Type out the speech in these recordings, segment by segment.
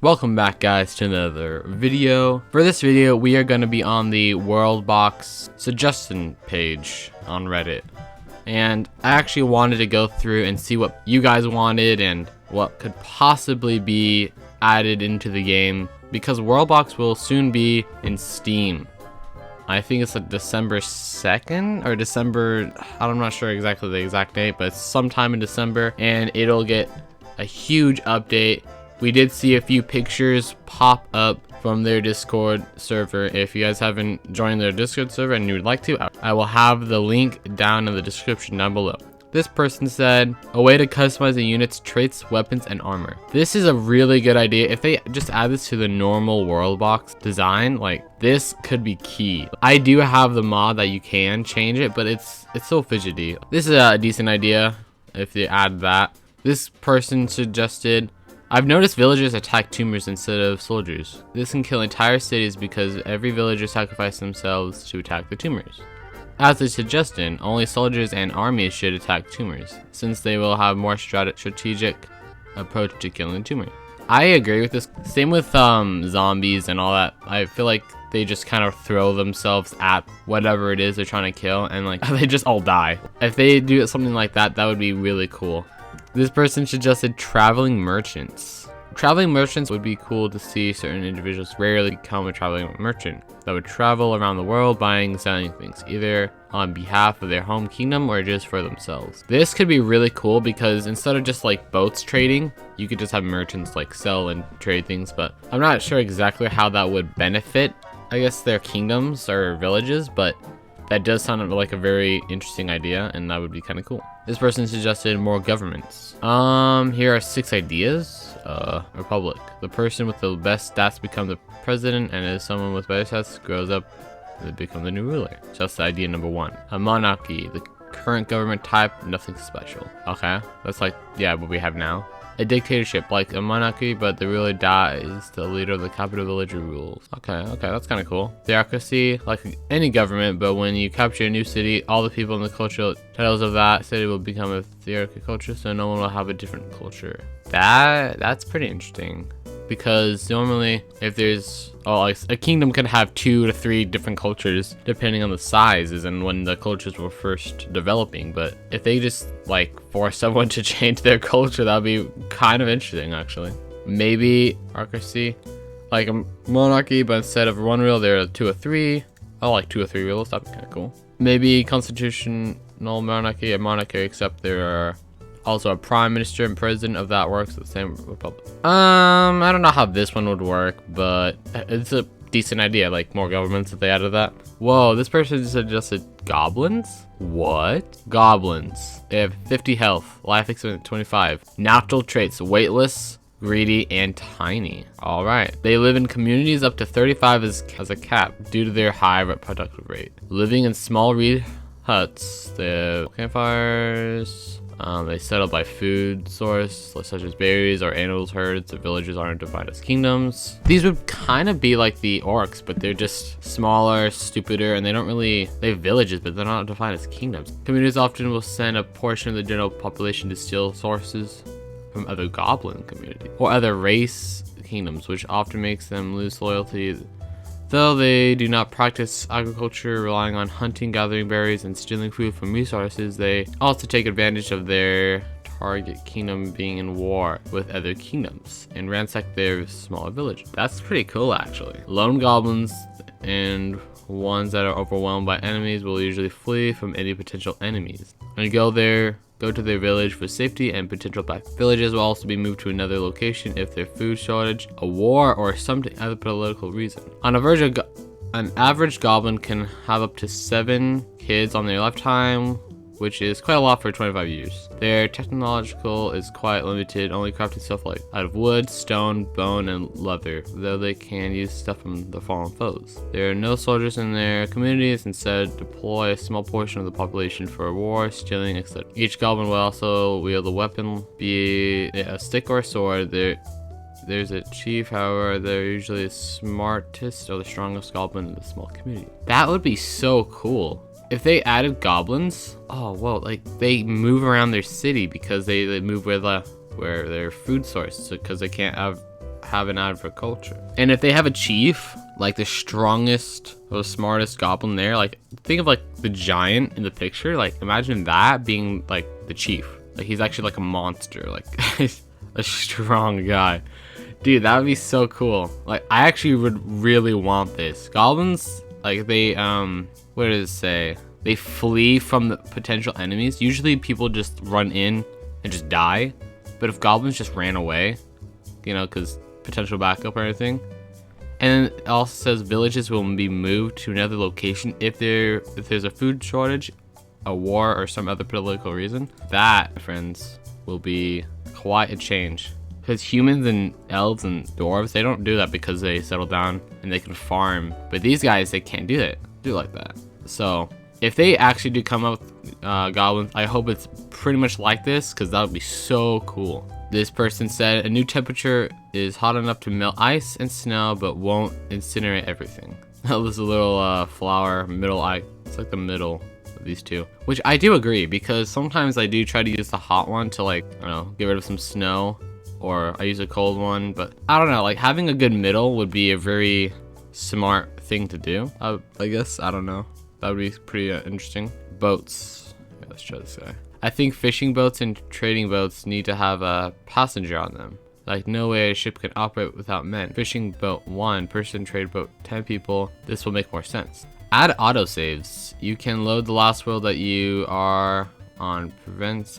Welcome back guys to another video. For this video we are going to be on the World Box suggestion page on Reddit. And I actually wanted to go through and see what you guys wanted and what could possibly be added into the game, because World Box will soon be in Steam. I think it's like December 2nd or December, I'm not sure exactly the exact date, but it's sometime in December, and it'll get a huge update. We did see a few pictures pop up from their Discord server. If you guys haven't joined their Discord server and you would like to, I will have the link down in the description down below. This person said, a way to customize a unit's traits, weapons, and armor. This is a really good idea. If they just add this to the normal World Box design, like this could be key. I do have the mod that you can change it, but it's so fidgety. This is a decent idea if they add that. This person suggested, I've noticed villagers attack tumors instead of soldiers. This can kill entire cities because every villager sacrificed themselves to attack the tumors. As a suggestion, only soldiers and armies should attack tumors, since they will have more strategic approach to killing tumors. I agree with this. Same with zombies and all that. I feel like they just kind of throw themselves at whatever it is they're trying to kill, and like they just all die. If they do something like that, that would be really cool. This person suggested traveling merchants. Traveling merchants would be cool to see. Certain individuals rarely become a traveling merchant that would travel around the world buying and selling things, either on behalf of their home kingdom or just for themselves. This could be really cool because instead of just like boats trading, you could just have merchants like sell and trade things, but I'm not sure exactly how that would benefit, I guess, their kingdoms or villages, but that does sound like a very interesting idea, and that would be kind of cool. This person suggested more governments. Here are 6 ideas. Republic. The person with the best stats become the president, and as someone with better stats grows up, they become the new ruler. So that's the idea number 1. A monarchy. The current government type, nothing special. Okay, that's like, yeah, what we have now. A dictatorship, like a monarchy, but the ruler dies. The leader of the capital village rules. Okay, that's kind of cool. Theocracy, like any government, but when you capture a new city, all the people in the cultural titles of that city will become a theocracy culture, so no one will have a different culture. That's pretty interesting, because normally if there's like a kingdom can have 2 to 3 different cultures depending on the sizes and when the cultures were first developing. But if they just like force someone to change their culture, that'd be kind of interesting actually. Maybe aristocracy, like a monarchy, but instead of 1 rule there are 2 or 3. I like 2 or 3 rules, that'd be kind of cool. Maybe constitutional monarchy, a monarchy, except there are also a prime minister and president of that works at the same republic. I don't know how this one would work, but it's a decent idea, like more governments if they added that. Whoa, this person suggested goblins? What? Goblins. They have 50 health, life expectancy 25, natural traits, weightless, greedy, and tiny. Alright. They live in communities up to 35 as a cap due to their high reproductive rate. Living in small reed huts, they have campfires. They settle by food source, such as berries or animals herds. The villages aren't defined as kingdoms. These would kind of be like the orcs, but they're just smaller, stupider, and they have villages, but they're not defined as kingdoms. Communities often will send a portion of the general population to steal sources from other goblin communities or other race kingdoms, which often makes them lose loyalty. Though they do not practice agriculture, relying on hunting, gathering berries, and stealing food from resources, they also take advantage of their target kingdom being in war with other kingdoms and ransack their smaller villages. That's pretty cool actually. Lone goblins and ones that are overwhelmed by enemies will usually flee from any potential enemies and go to their village for safety, and potential villages will also be moved to another location if there's food shortage, a war, or some other political reason. On average, an average goblin can have up to 7 kids on their lifetime, which is quite a lot for 25 years. Their technological is quite limited, only crafting stuff like out of wood, stone, bone, and leather, though they can use stuff from the fallen foes. There are no soldiers in their communities, instead deploy a small portion of the population for war, stealing, etc. Each goblin will also wield a weapon, be it a stick or a sword. There's a chief, however, they're usually the smartest or the strongest goblin in the small community. That would be so cool. If they added goblins, oh well, like they move around their city because they move where their food source, because they can't have have an agriculture. And if they have a chief, like the strongest or the smartest goblin there, like think of like the giant in the picture, like imagine that being like the chief. Like he's actually like a monster, like a strong guy. Dude, that would be so cool. Like I actually would really want this. Goblins, like they what does it say? They flee from the potential enemies. Usually people just run in and just die. But if goblins just ran away, you know, because potential backup or anything. And it also says villages will be moved to another location if there's a food shortage, a war, or some other political reason. That, friends, will be quite a change. Because humans and elves and dwarves, they don't do that because they settle down and they can farm. But these guys, they can't do it like that. So if they actually do come up with goblins, I hope it's pretty much like this, because that would be so cool. This person said a new temperature is hot enough to melt ice and snow, but won't incinerate everything. That was a little flower middle eye. It's like the middle of these two, which I do agree, because sometimes I do try to use the hot one to, like, I don't know, get rid of some snow, or I use a cold one. But I don't know, like having a good middle would be a very smart thing to do. I guess, I don't know. That would be pretty interesting. Boats. Yeah, let's try this guy. I think fishing boats and trading boats need to have a passenger on them. Like no way a ship can operate without men. Fishing boat 1 person, trade boat 10 people. This will make more sense. Add autosaves. You can load the last world that you are on. Prevents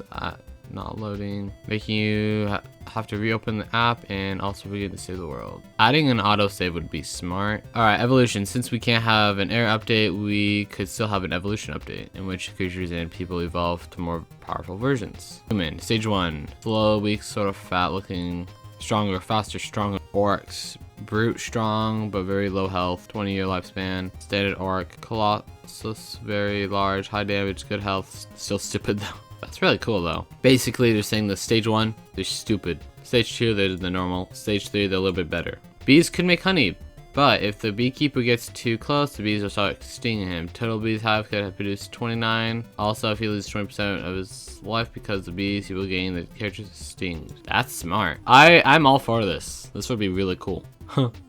not loading, making you have to reopen the app and also begin to save the world. Adding an autosave would be smart. Alright, evolution. Since we can't have an air update, we could still have an evolution update in which creatures and people evolve to more powerful versions. Human, stage 1. Slow, weak, sort of fat looking, stronger, faster, stronger. Orcs, brute, strong, but very low health, 20-year lifespan. Standard orc, colossus, very large, high damage, good health, still stupid though. That's really cool though. Basically, they're saying the stage 1, they're stupid. Stage 2, they're the normal. Stage 3, they're a little bit better. Bees could make honey, but if the beekeeper gets too close, the bees will start stinging him. Total bees hive could have produced 29. Also, if he loses 20% of his life because the bees, he will gain the character's stings. That's smart. I'm all for this. This would be really cool.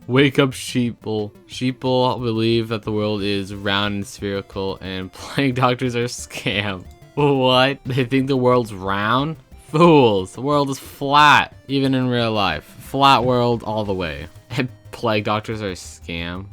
Wake up, sheeple. Sheeple believe that the world is round and spherical, and plague doctors are a scam. What? They think the world's round? Fools! The world is flat, even in real life. Flat world all the way. And plague doctors are a scam?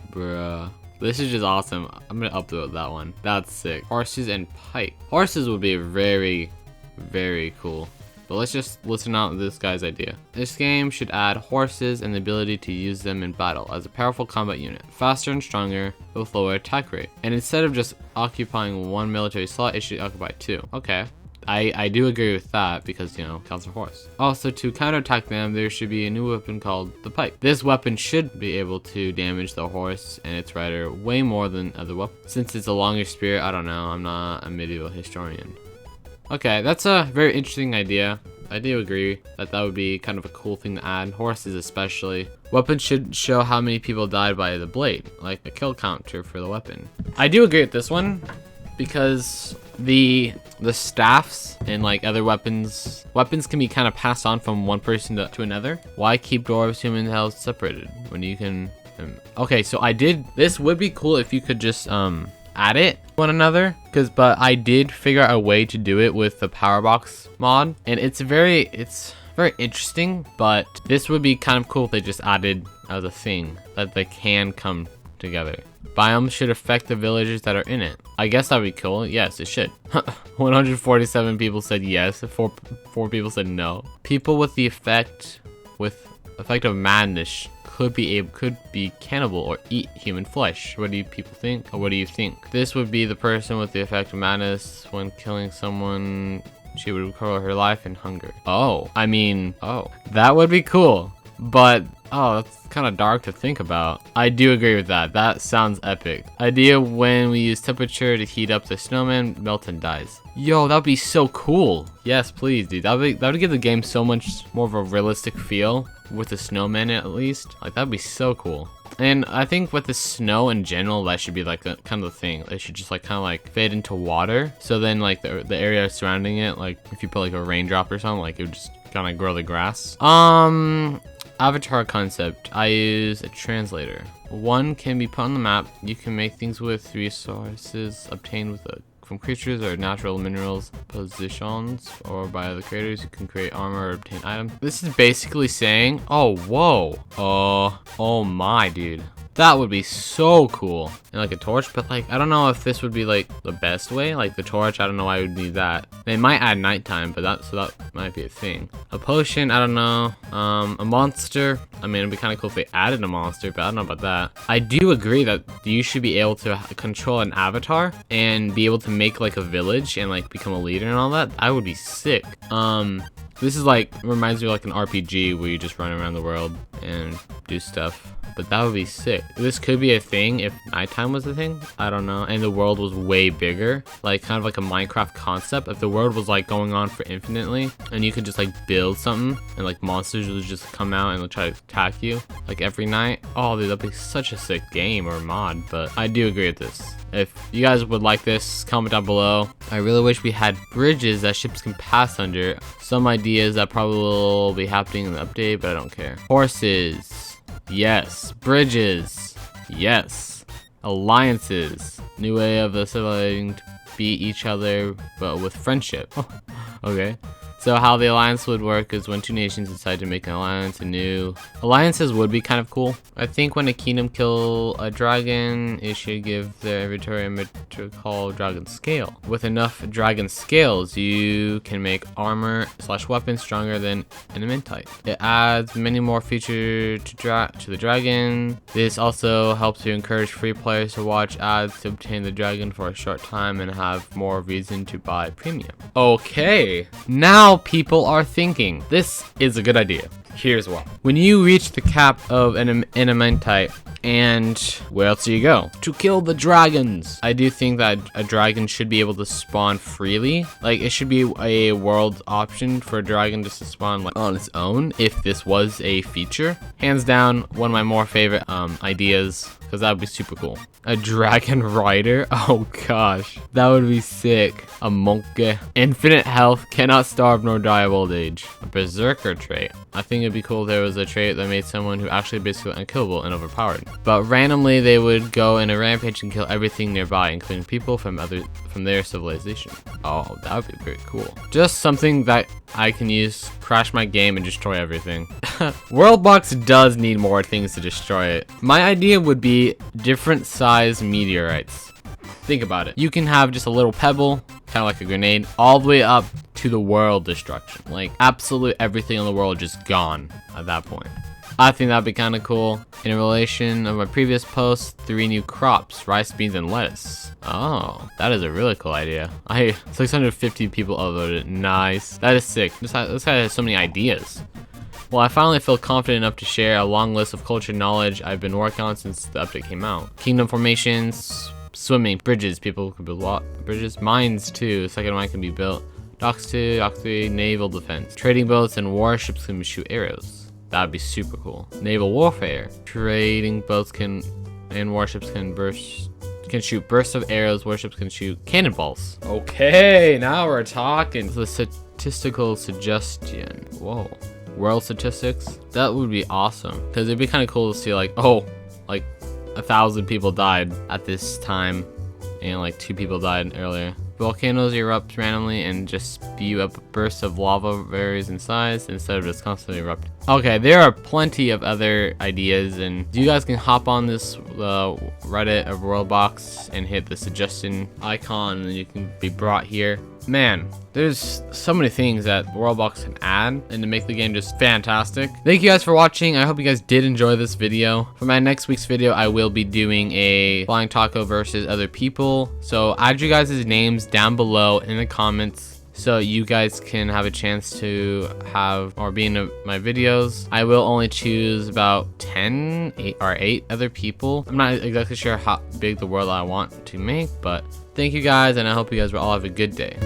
Bruh. This is just awesome. I'm gonna upload that one. That's sick. Horses and pike. Horses would be very, very cool. But let's just listen out to this guy's idea. This game should add horses and the ability to use them in battle as a powerful combat unit, faster and stronger with lower attack rate. And instead of just occupying 1 military slot, it should occupy 2. Okay. I do agree with that because, you know, counts a horse. Also, to counterattack them, there should be a new weapon called the pike. This weapon should be able to damage the horse and its rider way more than other weapons. Since it's a longer spear, I don't know, I'm not a medieval historian. Okay, that's a very interesting idea. I do agree that that would be kind of a cool thing to add. Horses especially. Weapons should show how many people died by the blade, like a kill counter for the weapon. I do agree with this one because the staffs and like other weapons can be kind of passed on from one person to another. Why keep dwarves, humans, and elves separated when you can? Okay, so this would be cool if you could just add it to one another, but I did figure out a way to do it with the power box mod, and it's very interesting. But this would be kind of cool if they just added as a thing that they can come together. Biomes should affect the villagers that are in it. I guess that'd be cool. Yes, it should. 147 people said yes. Four people said no. People with the effect of madness could be cannibal or eat human flesh. What do people think? Or what do you think? This would be the person with the effect of madness. When killing someone, she would recover her life and hunger. Oh, that would be cool. But that's kind of dark to think about. I do agree with that. That sounds epic. Idea when we use temperature to heat up the snowman, melt and dies. Yo, that'd be so cool. Yes, please, dude. That would give the game so much more of a realistic feel with the snowman at least. Like, that'd be so cool. And I think with the snow in general, that should be like a kind of the thing. It should just like kind of like fade into water. So then like the area surrounding it, like if you put like a raindrop or something, like it would just kind of grow the grass. Avatar concept. I use a translator. One can be put on the map. You can make things with resources obtained with from creatures or natural minerals, positions, or by other creators. You can create armor or obtain items. This is basically saying, oh, whoa. Oh my, dude. That would be so cool. And like a torch, but like, I don't know if this would be like the best way. Like the torch, I don't know why I would need that. They might add nighttime, but that might be a thing. A potion, I don't know. A monster. I mean, it'd be kind of cool if they added a monster, but I don't know about that. I do agree that you should be able to control an avatar and be able to make like a village and like become a leader and all that. I would be sick. This is like, reminds me of like an RPG where you just run around the world and do stuff. But that would be sick. This could be a thing if nighttime was a thing. I don't know. And the world was way bigger. Like kind of like a Minecraft concept. If the world was like going on for infinitely and you could just like build something and like monsters would just come out and try to attack you like every night. Oh dude, that'd be such a sick game or mod. But I do agree with this. If you guys would like this, comment down below. I really wish we had bridges that ships can pass under. Some ideas that probably will be happening in the update, but I don't care. Horses. Yes. Bridges. Yes. Alliances. New way of assimilating to beat each other, but with friendship. Okay. So how the alliance would work is when two nations decide to make an alliance, alliances would be kind of cool. I think when a kingdom kill a dragon, it should give their inventory a metric called dragon scale. With enough dragon scales, you can make armor / weapons stronger than enemy type. It adds many more features to the dragon. This also helps to encourage free players to watch ads to obtain the dragon for a short time and have more reason to buy premium. Okay, now people are thinking this is a good idea. Here's why. When you reach the cap of an enemy type, and where else do you go? To kill the dragons. I do think that a dragon should be able to spawn freely. Like it should be a world option for a dragon just to spawn like on its own if this was a feature. Hands down, one of my more favorite ideas, because that would be super cool. A dragon rider? Oh gosh, that would be sick. A monkey. Infinite health, cannot starve nor die of old age. A berserker trait. I think it'd be cool if there was a trait that made someone who actually basically unkillable and overpowered. But randomly they would go in a rampage and kill everything nearby, including people from their civilization. Oh, that would be very cool. Just something that I can use, crash my game and destroy everything. Worldbox does need more things to destroy it. My idea would be different size meteorites. Think about it. You can have just a little pebble, kind of like a grenade, all the way up to the world destruction. Like absolutely everything in the world just gone at that point. I think that'd be kind of cool. In relation of my previous post, 3 new crops, rice, beans, and lettuce. Oh, that is a really cool idea. 650 people upvoted. Nice. That is sick. This guy has so many ideas. Well, I finally feel confident enough to share a long list of culture knowledge I've been working on since the update came out. Kingdom formations, swimming, bridges, people can build bridges, mines too, second mine can be built, docks 2, dock 3, naval defense, trading boats and warships can shoot arrows. That'd be super cool. Naval warfare, trading boats and warships can shoot bursts of arrows, warships can shoot cannonballs. Okay, now we're talking. The statistical suggestion. Whoa. World statistics, that would be awesome because it'd be kind of cool to see like, oh, like 1,000 people died at this time and like 2 people died earlier. Volcanoes erupt randomly and just spew up bursts of lava varies in size instead of just constantly erupting. Okay, there are plenty of other ideas, and you guys can hop on this Reddit of Worldbox and hit the suggestion icon and you can be brought here. Man, there's so many things that Worldbox can add and to make the game just fantastic. Thank you guys for watching. I hope you guys did enjoy this video. For my next week's video, I will be doing a flying taco versus other people. So add you guys' names down below in the comments so you guys can have a chance to have or be in my videos. I will only choose about 8 other people. I'm not exactly sure how big the world I want to make, but thank you guys, and I hope you guys will all have a good day.